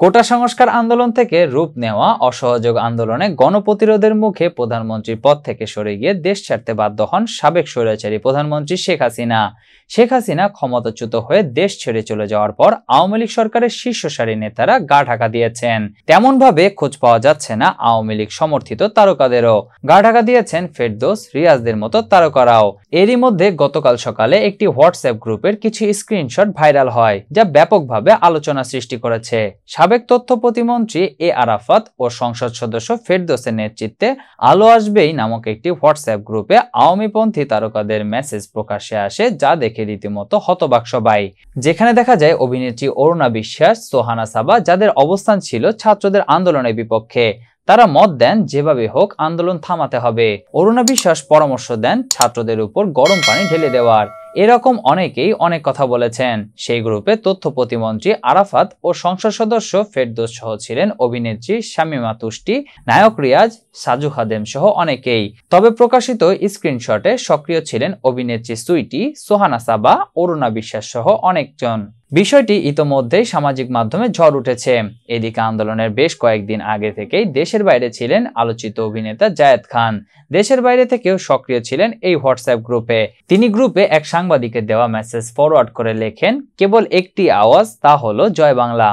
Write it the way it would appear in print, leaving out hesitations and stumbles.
কোটা সংস্কার আন্দোলন থেকে রূপ নেওয়া অসহযোগ আন্দোলনে গণপ্রতিরোধের মুখে প্রধানমন্ত্রীর পদ থেকে সরে গিয়ে দেশ ছাড়তে বাধ্য হন সাবেক স্বৈরাচারী প্রধানমন্ত্রী শেখ হাসিনা। শেখ হাসিনা ক্ষমতাচ্যুত হয়ে দেশ ছেড়ে চলে যাওয়ার পর আওয়ামী লীগ সরকারের শীর্ষ সারির নেতারা গা ঢাকা দিয়েছেন। তেমন ভাবে খোঁজ পাওয়া যাচ্ছে না আওয়ামী লীগ সমর্থিত তারকাদেরও। গা ঢাকা দিয়েছেন ফেরদৌস, রিয়াজদের মতো তারকারাও। এরই মধ্যে গতকাল সকালে একটি হোয়াটসঅ্যাপ গ্রুপের কিছু স্ক্রিনশট ভাইরাল হয়, যা ব্যাপকভাবে আলোচনা সৃষ্টি করেছে। সাবেক তথ্য প্রতিমন্ত্রী এ আরাফাত ও সংসদ সদস্য ফেরদৌসের নেতৃত্বে আলো আসবেই নামক একটি হোয়াটসঅ্যাপ গ্রুপে আওয়ামীপন্থী তারকাদের মেসেজ প্রকাশ্যে আসে, যা দেখে রীতিমতো হতবাক সবাই। যেখানে দেখা যায় অভিনেত্রী অরুণা বিশ্বাস, সোহানা সাবা, যাদের অবস্থান ছিল ছাত্রদের আন্দোলনের বিপক্ষে, তারা মত দেন যেভাবে হোক আন্দোলন থামাতে হবে। অরুণা বিশ্বাস পরামর্শ দেন ছাত্রদের উপর গরম পানি ঢেলে দেওয়ার। এরকম অনেকেই অনেক কথা বলেছেন। সেই গ্রুপে তথ্য প্রতিমন্ত্রী আরাফাত ও সংসদ সদস্য ফেরদৌস সহ ছিলেন অভিনেত্রী শামীমা তুষ্টি, নায়ক রিয়াজ, সাজু খাদেম সহ অনেকেই। তবে প্রকাশিত স্ক্রিনশটে সক্রিয় ছিলেন অভিনেত্রী সুইটি, সোহানা সাবা, অরুণা বিশ্বাস সহ অনেকজন। বিষয়টি ইতোমধ্যেই সামাজিক মাধ্যমে ঝড় উঠেছে। এদিকে আন্দোলনের বেশ কয়েকদিন আগে থেকেই দেশের বাইরে ছিলেন আলোচিত অভিনেতা জায়েদ খান। দেশের বাইরে থেকেও সক্রিয় ছিলেন এই হোয়াটসঅ্যাপ গ্রুপে। তিনি গ্রুপে এক সাংবাদিকের দেওয়া মেসেজ ফরওয়ার্ড করে লেখেন, কেবল একটি আওয়াজ, তা হলো জয় বাংলা।